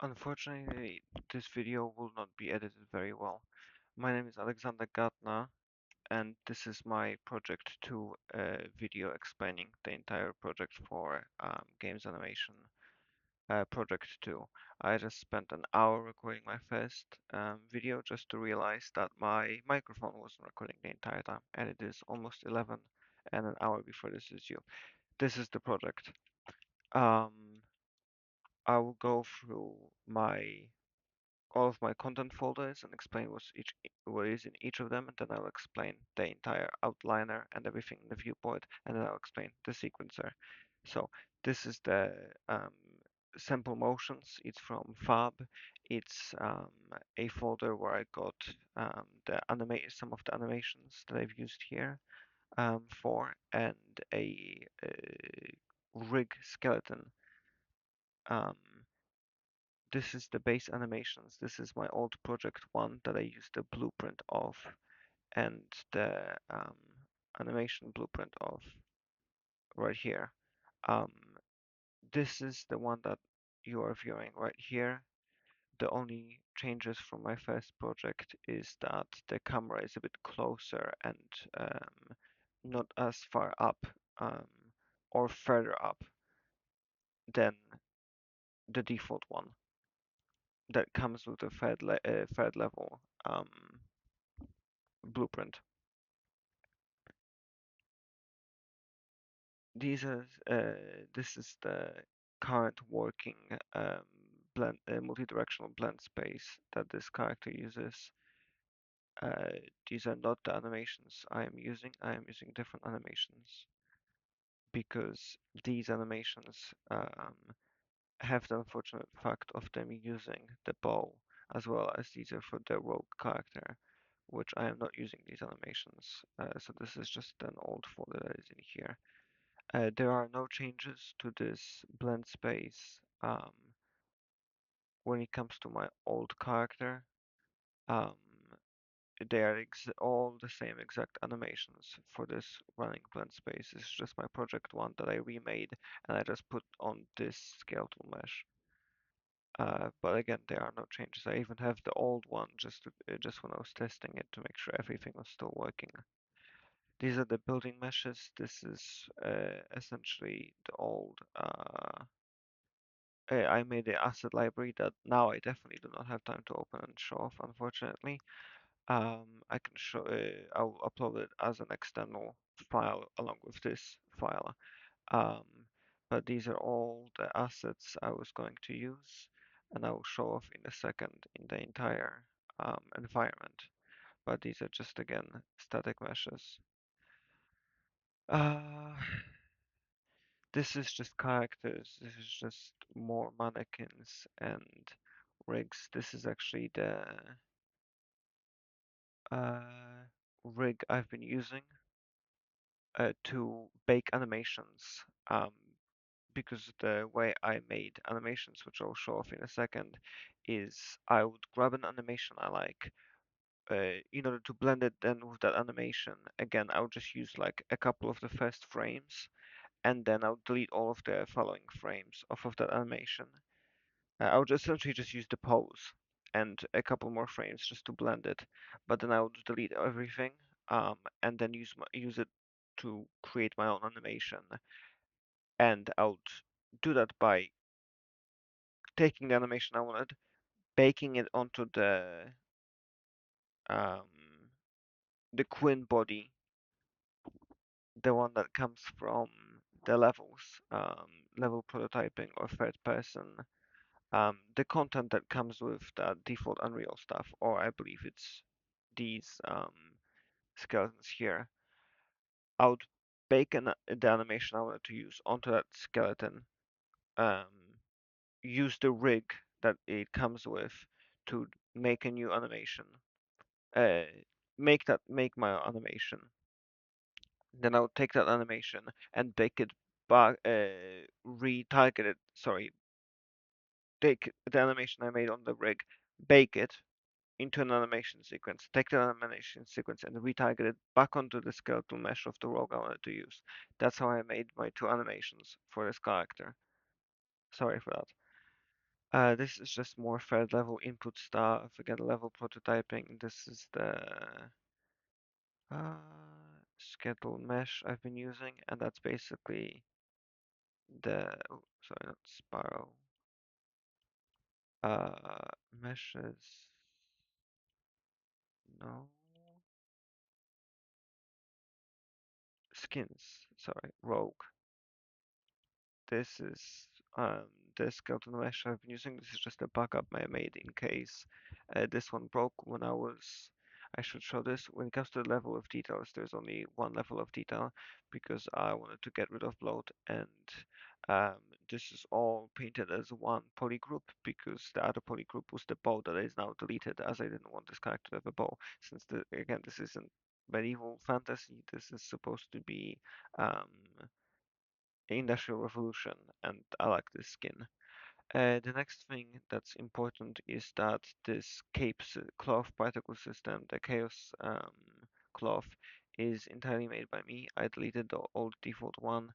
Unfortunately, this video will not be edited very well. My name is Alexander Gatter, and this is my project 2 video explaining the entire project for games animation project 2. I just spent an hour recording my first video just to realize that my microphone wasn't recording the entire time, and it is almost 11 and an hour before this is due. This is the project. Um, I will go through my all of my content folders and explain what is in each of them, and then I'll explain the entire outliner and everything in the viewport, and then I'll explain the sequencer. So this is the sample motions. It's from Fab. It's a folder where I got some of the animations that I've used here for, and a rig skeleton. Um, this is the base animations. This is my old project one that I used the blueprint of and the animation blueprint of right here. Um, this is the one that you are viewing right here. The only changes from my first project is that the camera is a bit closer and not as far up um, or further up than the default one that comes with the third level blueprint. This is the current working multi-directional blend space that this character uses. These are not the animations I am using. I am using different animations because these animations have the unfortunate fact of them using the bow as well as these are for the rogue character, which I am not using these animations. So this is just an old folder that is in here. There are no changes to this blend space when it comes to my old character. Um, they are all the same exact animations for this running blend space. It's just my project one that I remade and I just put on this skeletal mesh. But again, there are no changes. I even have the old one just when I was testing it to make sure everything was still working. These are the building meshes. This is essentially the old I made an asset library that now I definitely do not have time to open and show off, unfortunately. I can show, I'll upload it as an external file along with this file. Um, but these are all the assets I was going to use, and I will show off in a second in the entire environment. But these are just again static meshes. Uh, this is just characters. This is just more mannequins and rigs. This is actually the uh, rig I've been using to bake animations. Because the way I made animations, which I'll show off in a second, is I would grab an animation I like. In order to blend it then with that animation, again, I would just use like a couple of the first frames, and then I'll delete all of the following frames off of that animation. I would essentially just use the pose and a couple more frames just to blend it, but then I would delete everything and then use it to create my own animation. And I would do that by taking the animation I wanted, baking it onto um, the Quinn body, the one that comes from the levels, level prototyping or third person, the content that comes with the default Unreal stuff, or I believe it's these skeletons here. I would bake the animation I wanted to use onto that skeleton, um, use the rig that it comes with to make a new animation, uh, make my animation. Then I would take that animation and bake it back, retarget it. Sorry, take the animation I made on the rig, bake it into an animation sequence, take the animation sequence and retarget it back onto the skeletal mesh of the rogue I wanted to use. That's how I made my two animations for this character. Sorry for that. This is just more third level input stuff. Again, level prototyping. This is the schedule mesh I've been using, and that's basically oh, sorry, not Sparrow. Meshes. No. Skins. Sorry, Rogue. This is um, the skeleton mesh I've been using. This is just a backup I made in case this one broke when I was. I should show this. When it comes to the level of details, there's only one level of detail because I wanted to get rid of bloat, and um, this is all painted as one polygroup because the other polygroup was the bow that is now deleted, as I didn't want this character to have a bow. Since again this isn't medieval fantasy, this is supposed to be um, Industrial Revolution, and I like this skin. The next thing that's important is that this cloth particle system, the Chaos cloth, is entirely made by me. I deleted the old default one,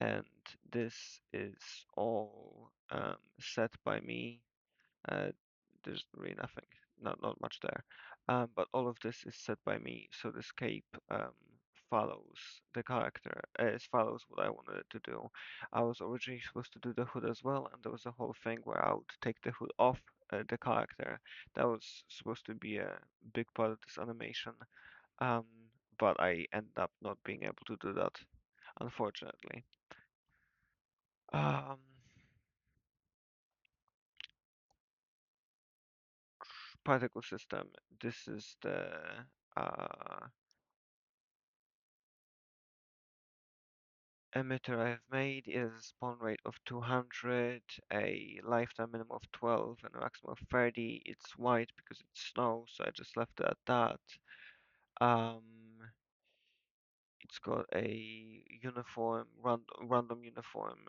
and this is all set by me. Uh, there's really nothing, not much there. But all of this is set by me, so the scape follows the character, it follows what I wanted it to do. I was originally supposed to do the hood as well, and there was a whole thing where I would take the hood off the character. That was supposed to be a big part of this animation, um, but I ended up not being able to do that, unfortunately. Um, Particle system. This is the uh, emitter I've made. It has a spawn rate of 200, a lifetime minimum of 12, and a maximum of 30. It's white because it's snow, so I just left it at that. Um, it's got a random uniform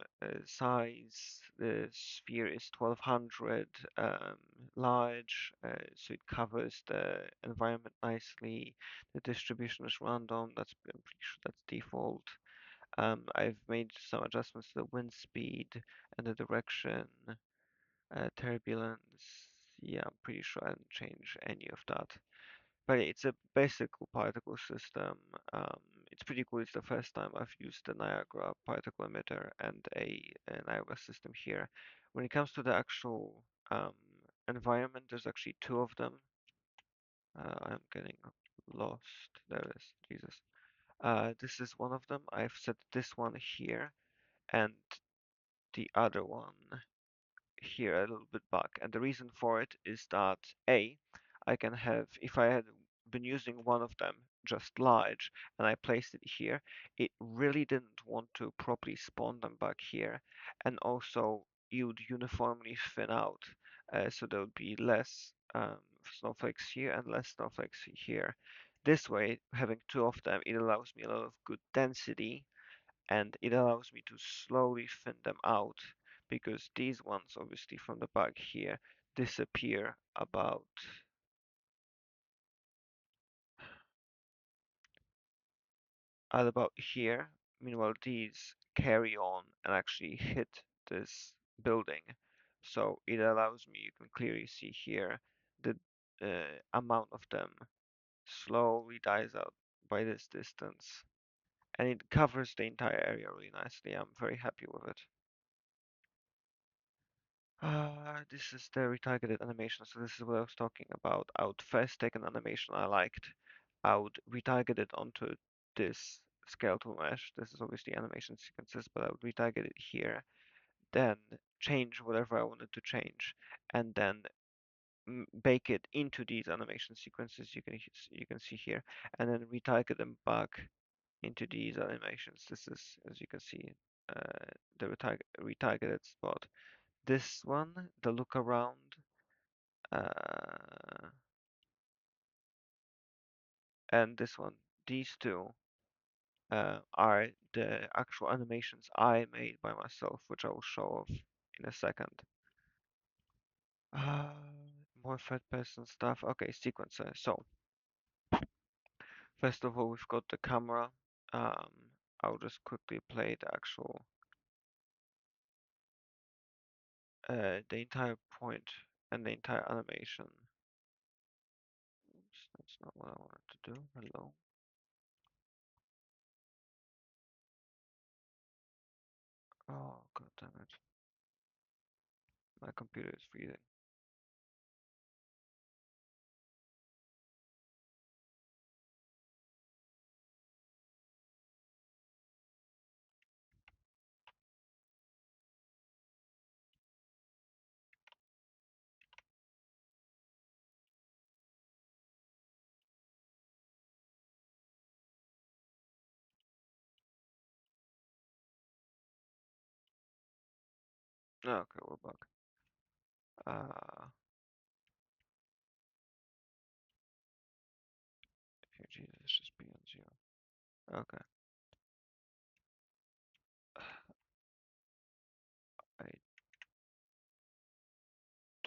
size. The sphere is 1200 large, so it covers the environment nicely. The distribution is random. I'm pretty sure that's default. I've made some adjustments to the wind speed and the direction, turbulence. Yeah, I'm pretty sure I didn't change any of that. But it's a basic particle system. Um, it's pretty cool. It's the first time I've used the Niagara particle emitter and a Niagara system here. When it comes to the actual environment, there's actually two of them. I'm getting lost. There it is. Jesus. This is one of them. I've set this one here and the other one here a little bit back. And the reason for it is that A, I can have, if I had been using one of them just large and I placed it here, it really didn't want to properly spawn them back here. And also, you would uniformly thin out. So there would be less snowflakes here and less snowflakes here. This way, having two of them, it allows me a lot of good density and it allows me to slowly thin them out because these ones obviously from the back here disappear at about here. Meanwhile, these carry on and actually hit this building. So it allows me, you can clearly see here, the amount of them slowly dies out by this distance. And it covers the entire area really nicely. I'm very happy with it. This is the retargeted animation. So this is what I was talking about. I would first take an animation I liked. I would retarget it onto this skeletal mesh. This is obviously animation sequences, but I would retarget it here. Then change whatever I wanted to change, and then bake it into these animation sequences you can see here, and then retarget them back into these animations. This is, as you can see, the retargeted spot. This one, the look around, uh, and this one, these two are the actual animations I made by myself, which I will show off in a second. Uh, More third person stuff. Okay, sequencer. So, first of all, we've got the camera. Um, I'll just quickly play the actual the entire point and the entire animation. Oops, that's not what I wanted to do. Hello. Oh, god damn it. My computer is freezing. Okay, we're back. Uh, here, Jesus, just be on zero. Okay. I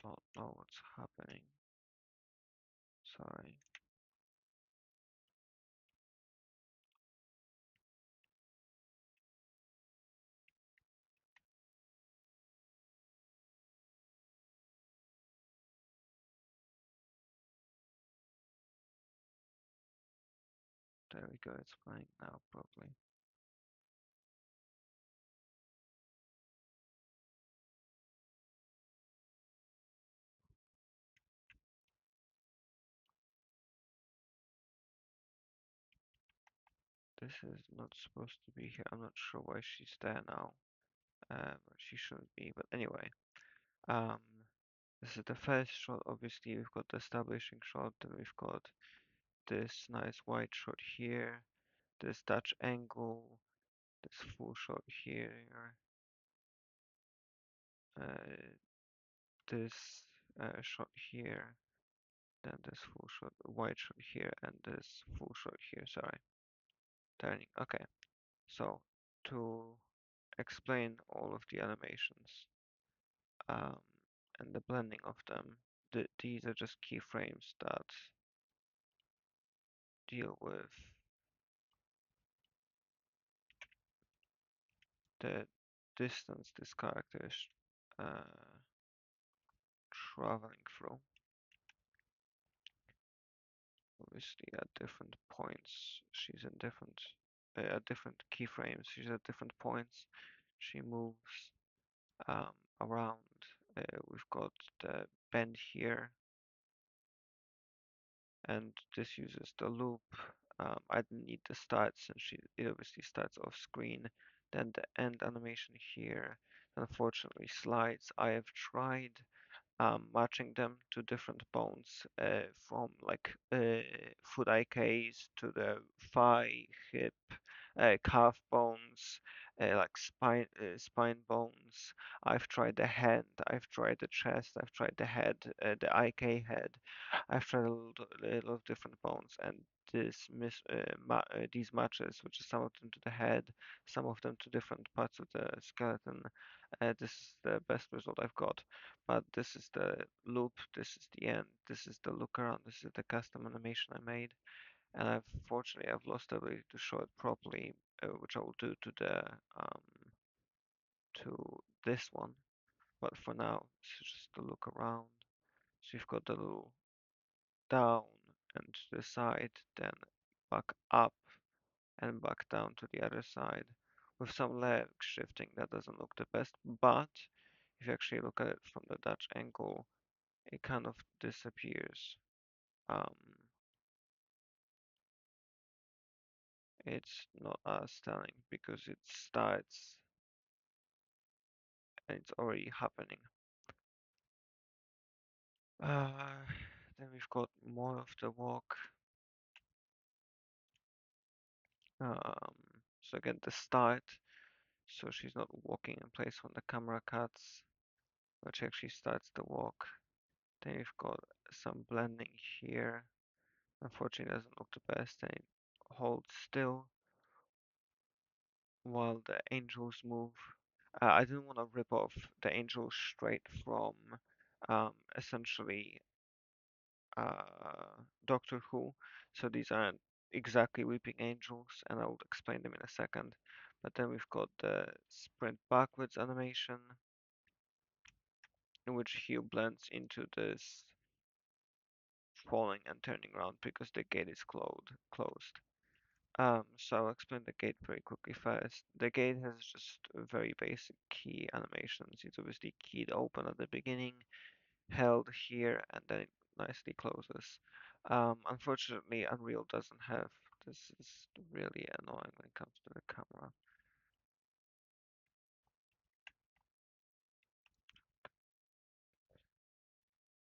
don't know what's happening. Sorry. There we go, it's playing now, probably. This is not supposed to be here. I'm not sure why she's there now. She shouldn't be, but anyway. Um, this is the first shot. Obviously, we've got the establishing shot, then we've got this nice wide shot here, this Dutch angle, this full shot here, uh, this shot here, then this full shot, wide shot here, and this full shot here. Sorry, turning. Okay, so to explain all of the animations um, and the blending of them, these are just keyframes that deal with the distance this character is uh, traveling through. Obviously, at different points, she's in different keyframes. She's at different points. She moves um, around. We've got the bend here, and this uses the loop. I didn't need the start since it obviously starts off screen. Then the end animation here, unfortunately slides. I have tried matching them to different bones from like foot IKs to the thigh, hip, calf bones, like spine bones. I've tried the hand, I've tried the chest, I've tried the head, the IK head. I've tried a little of different bones, and these matches, which is some of them to the head, some of them to different parts of the skeleton. This is the best result I've got. But this is the loop, this is the end, this is the look around, this is the custom animation I made, and I've lost the ability to show it properly, which I will do to this one. But for now, it's just the look around. So you've got the little down and to the side, then back up and back down to the other side with some leg shifting. That doesn't look the best, but if you actually look at it from the Dutch angle, it kind of disappears. Um, it's not as stunning because it starts and it's already happening. Uh, then we've got more of the walk. Um, so again, the start. So she's not walking in place when the camera cuts, but she actually starts the walk. Then we've got some blending here. Unfortunately, it doesn't look the best. And it holds still while the angels move. I didn't want to rip off the angels straight from essentially Doctor Who, so these aren't exactly weeping angels, and I'll explain them in a second. But then we've got the sprint backwards animation, in which hue blends into this falling and turning around because the gate is closed. So I'll explain the gate very quickly first. The gate has just very basic key animations. It's obviously keyed open at the beginning, held here, and then it nicely closes. Unfortunately, Unreal doesn't have. This is really annoying when it comes to the camera.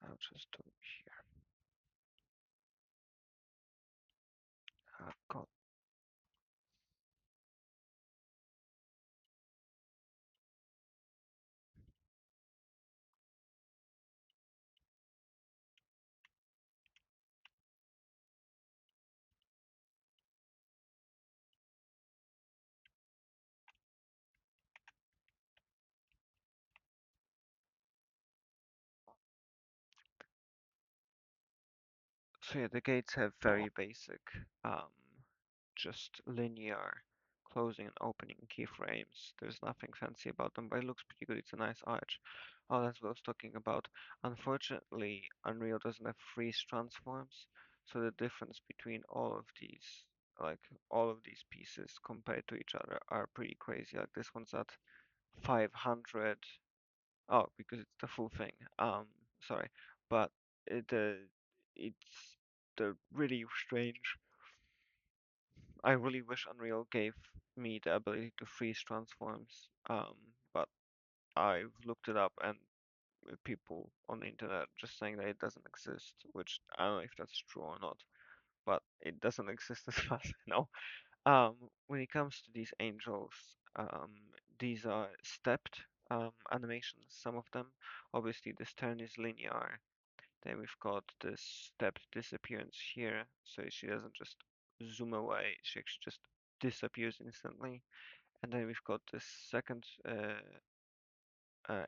I'll just do it here. God. So yeah, the gates have very basic, um, just linear closing and opening keyframes. There's nothing fancy about them, but it looks pretty good. It's a nice arch. Oh, that's what I was talking about. Unfortunately, Unreal doesn't have freeze transforms, so the difference between like all of these pieces compared to each other are pretty crazy. Like this one's at 500. Oh, because it's the full thing. Sorry, but it's the really strange. I really wish Unreal gave me the ability to freeze transforms. But I've looked it up and people on the internet just saying that it doesn't exist, which I don't know if that's true or not, but it doesn't exist as far as I know. When it comes to these angels, these are stepped animations, some of them. Obviously, this turn is linear. Then we've got this stepped disappearance here, so she doesn't just zoom away, she actually just disappears instantly. And then we've got this second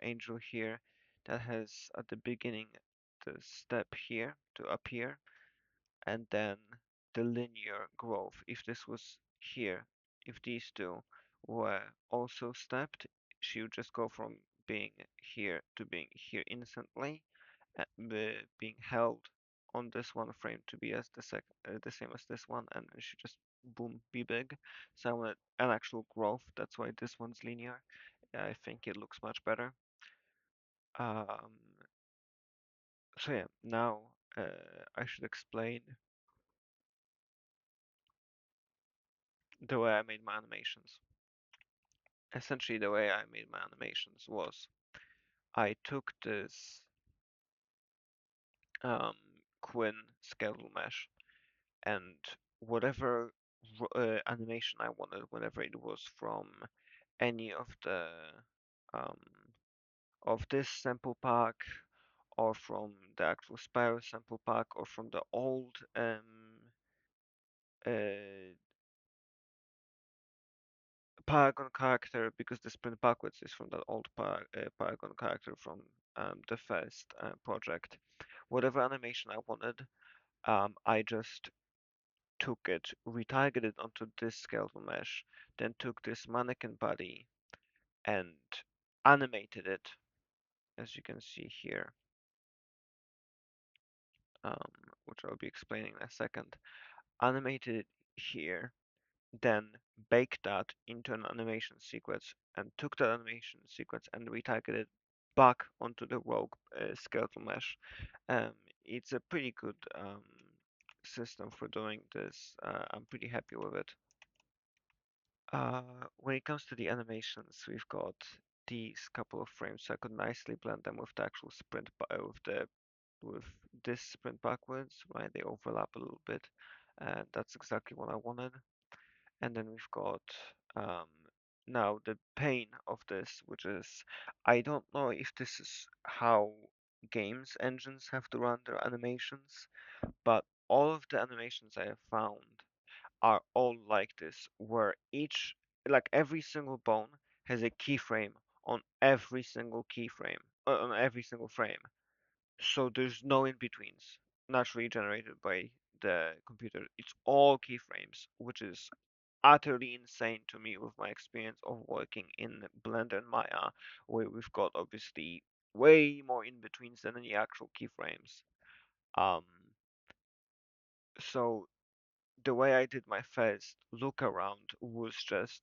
angel here that has at the beginning the step here to appear, and then the linear growth. If this was here, if these two were also stepped, she would just go from being here to being here instantly, being held on this one frame to be as the same as this one, and it should just boom be big. So I want an actual growth. That's why this one's linear. I think it looks much better. Um, so yeah, now I should explain the way I made my animations. Essentially, the way I made my animations was I took this um, Quinn skeletal mesh and whatever animation I wanted, whenever it was from any um, of this sample pack, or from the actual Spyro sample pack, or from the old uh, Paragon character, because the sprint backwards is from that old Paragon character from the first project. Whatever animation I wanted, I just took it, retargeted onto this skeletal mesh, then took this mannequin body and animated it, as you can see here, um, which I'll be explaining in a second. Animated it here, then baked that into an animation sequence and took that animation sequence and retargeted back onto the rogue skeletal mesh. Um, it's a pretty good system for doing this. I'm pretty happy with it. When it comes to the animations, we've got these couple of frames, so I could nicely blend them with the actual with this sprint backwards, right? They overlap a little bit, and that's exactly what I wanted. And then we've got um, now the pain of this, which is I don't know if this is how games engines have to run their animations, but all of the animations I have found are all like this, where like every single bone has a keyframe on every single keyframe, on every single frame. So there's no in-betweens naturally generated by the computer. It's all keyframes, which is utterly insane to me with my experience of working in Blender and Maya, where we've got obviously way more in betweens than any actual keyframes. Um, so the way I did my first look around was just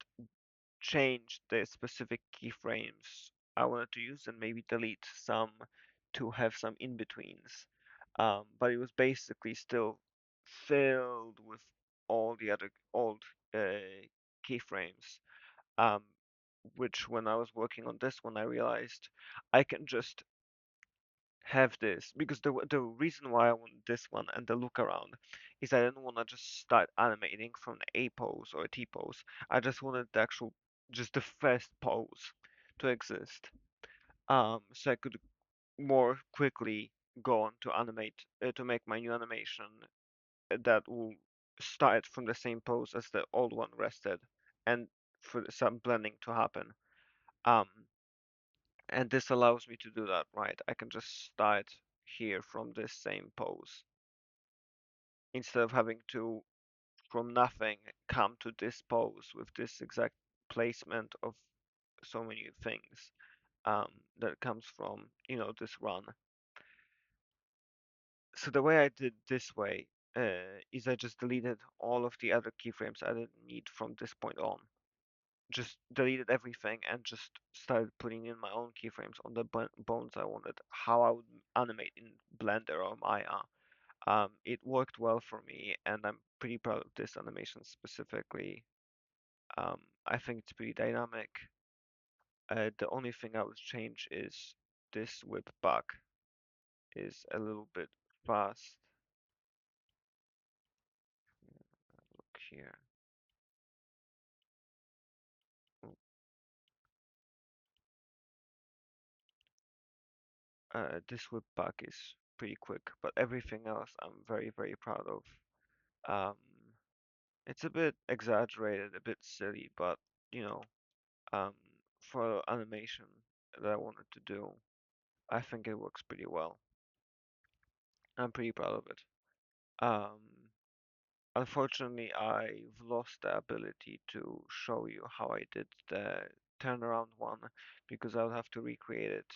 change the specific keyframes I wanted to use and maybe delete some to have some in betweens. But it was basically still filled with all the other old keyframes. Um, which when I was working on this one, I realized I can just have this because the reason why I want this one and the look around is I didn't want to just start animating from an A pose or a T pose. I just wanted the actual just the first pose to exist. So I could more quickly go on to animate to make my new animation that will start from the same pose as the old one rested, and for some blending to happen. Um, and this allows me to do that, right? I can just start here from this same pose instead of having to, from nothing, come to this pose with this exact placement of so many things that comes from, this run. So the way I did this way is I just deleted all of the other keyframes I didn't need from this point on. Just deleted everything and just started putting in my own keyframes on the bones I wanted, how I would animate in Blender or Maya. It worked well for me, and I'm pretty proud of this animation specifically. I think it's pretty dynamic. The only thing I would change is this whip back is a little bit fast. Look here. This whip back is pretty quick, but everything else I'm very, very proud of. Um, it's a bit exaggerated, a bit silly, but you know, um, for animation that I wanted to do, I think it works pretty well. I'm pretty proud of it. Um, Unfortunately, I've lost the ability to show you how I did the turnaround one because I'll have to recreate it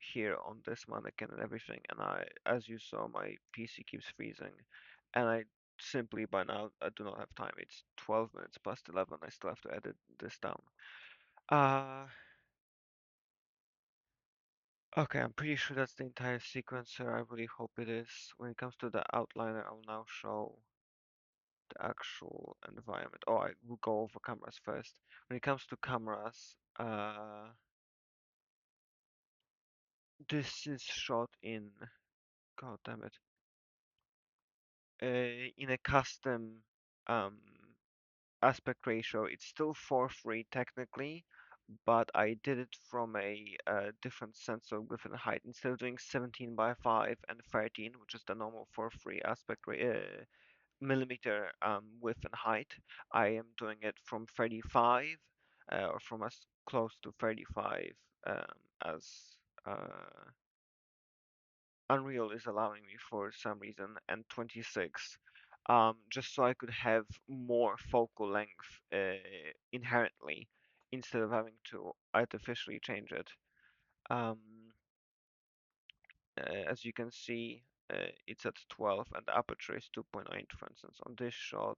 here on this mannequin and everything. And as you saw, my PC keeps freezing, and I simply by now I do not have time. It's 12 minutes past 11. I still have to edit this down. Uh, okay, I'm pretty sure that's the entire sequencer. I really hope it is. When it comes to the outliner, I'll now show the actual environment. Oh, I will go over cameras first. When it comes to cameras, this is shot in, god damn it, in a custom um, aspect ratio. It's still 4:3 technically, but I did it from a different sensor width and height. Instead of doing 17 by 5 and 13, which is the normal 4:3 millimeter width and height, I am doing it from 35 or from as close to 35 as uh, Unreal is allowing me for some reason, and 26, just so I could have more focal length inherently instead of having to artificially change it. Um, as you can see, it's at 12 and the aperture is 2.8, for instance, on this shot,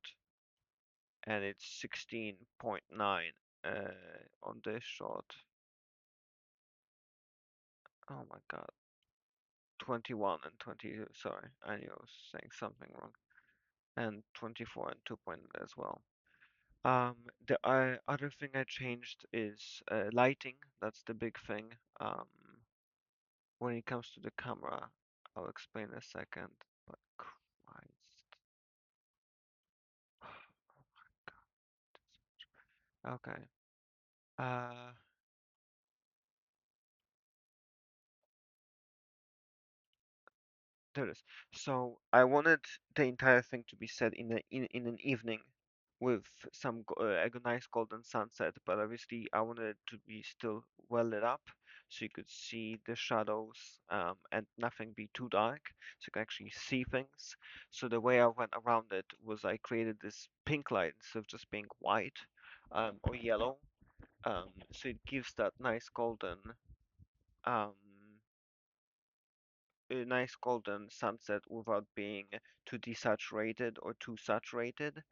and it's 16.9 on this shot. Oh my god, 21 and 22. Sorry, I knew I was saying something wrong. And 24 and 2.0 as well. The other thing I changed is lighting. That's the big thing. When it comes to the camera, I'll explain in a second. But Christ. Okay. Uh, there it is. So I wanted the entire thing to be set in an evening with some a nice golden sunset, but obviously I wanted it to be still well lit up so you could see the shadows and nothing be too dark so you can actually see things. So the way I went around it was I created this pink light instead of just being white or yellow. So it gives that nice golden um, a nice golden sunset without being too desaturated or too saturated.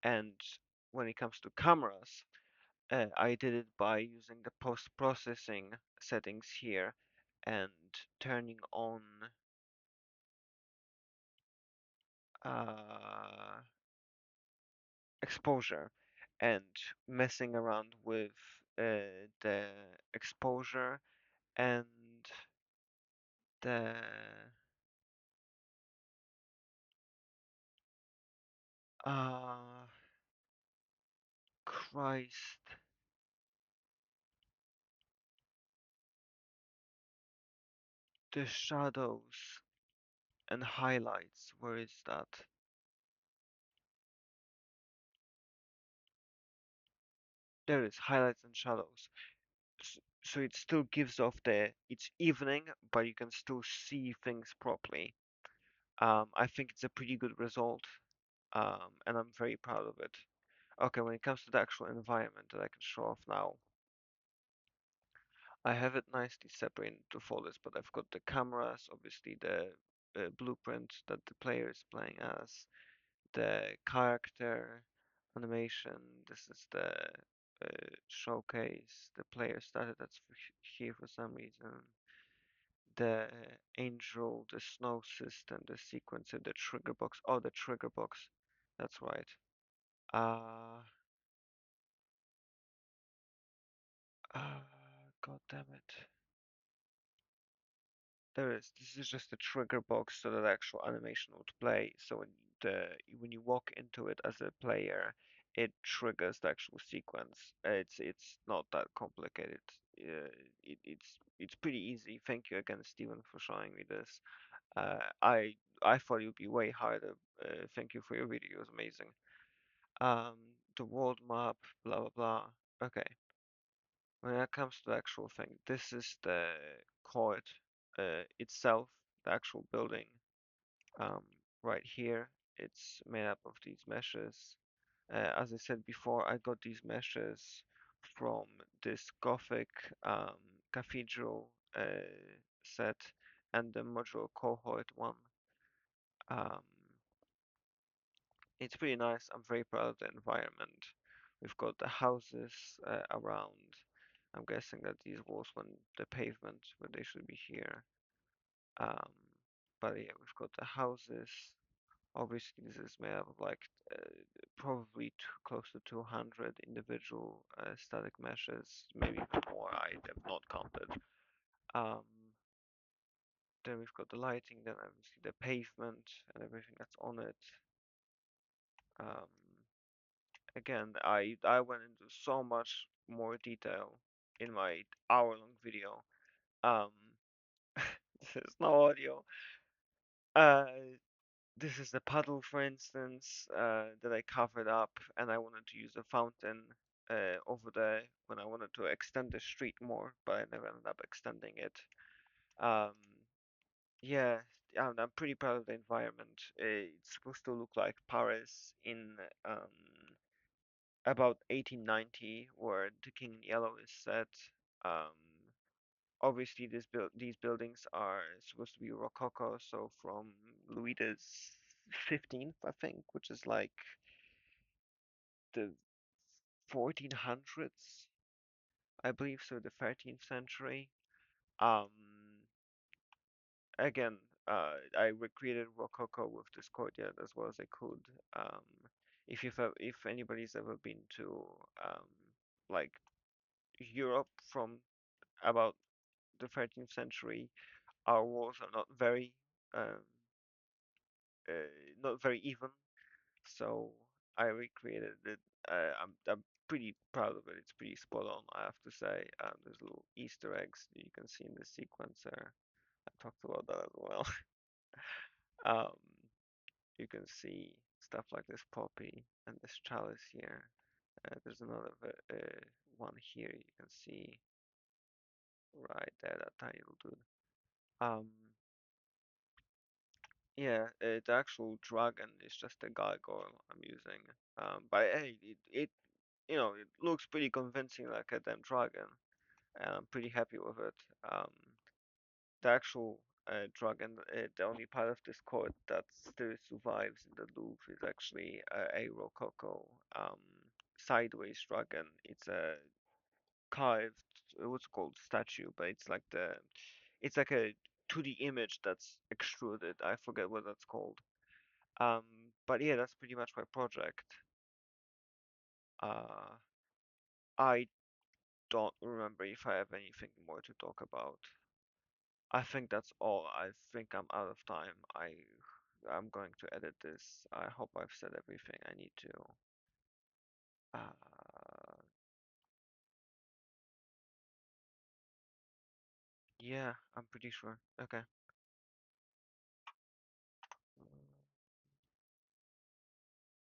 And when it comes to cameras, I did it by using the post-processing settings here and turning on uh, exposure and messing around with the exposure and the uh, Christ, the shadows and highlights. Where is that? There is highlights and shadows. So it still gives off it's evening, but you can still see things properly. I think it's a pretty good result, and I'm very proud of it. Okay, when it comes to the actual environment that I can show off now, I have it nicely separated into folders, but I've got the cameras, obviously the blueprint that the player is playing as, the character animation. This is the showcase. The player started that's here for some reason. The angel, the snow system, the sequencer, the trigger box. Oh, the trigger box. That's right. Uh, uh, God damn it. There is. This is just a trigger box so that actual animation would play. So when you walk into it as a player, it triggers the actual sequence. It's not that complicated. It's pretty easy. Thank you again, Steven, for showing me this. I thought it would be way harder. Thank you for your video. It was amazing. Um, the world map, blah blah blah. Okay. When it comes to the actual thing, this is the court itself, the actual building. Um, right here, it's made up of these meshes. As I said before, I got these meshes from this Gothic cathedral set and the modular cohort one. Um, it's pretty nice. I'm very proud of the environment. We've got the houses around. I'm guessing that these walls went the pavement, but they should be here. Um, but yeah, we've got the houses. Obviously, this is made up of like probably close to 200 individual static meshes, maybe even more. I have not counted. Um, then we've got the lighting, then obviously the pavement and everything that's on it. Um, Again, I went into so much more detail in my hour-long video. Um, there's no audio. Uh, this is the puddle, for instance, that I covered up, and I wanted to use a fountain over there when I wanted to extend the street more, but I never ended up extending it. Um, yeah, I'm pretty proud of the environment. It's supposed to look like Paris in about 1890, where the King in Yellow is set. Um, Obviously, these buildings are supposed to be Rococo, so from Louis the 15th, I think, which is like the 1400s, I believe, so the 13th century. Um, Again, I recreated Rococo with this courtyard as well as I could. Um, if anybody's ever been to like Europe from about the 13th century, our walls are um, not very even. So I recreated it. I'm pretty proud of it. It's pretty spot on, I have to say. There's little Easter eggs that you can see in the sequencer. I talked about that as well. Um, you can see stuff like this poppy and this chalice here. There's another one here you can see right there, that tiny little dude. Um, Yeah, the actual dragon is just a gargoyle I'm using. But hey, it looks pretty convincing like a damn dragon, and I'm pretty happy with it. The actual dragon. The only part of this court that still survives in the Louvre is actually a Rococo sideways dragon. It's a carved, what's it called, statue, but it's like a 2D image that's extruded. I forget what that's called. Um, but yeah, that's pretty much my project. Uh, I don't remember if I have anything more to talk about. I think that's all. I think I'm out of time. I'm going to edit this. I hope I've said everything I need to. Uh, yeah, I'm pretty sure. Okay.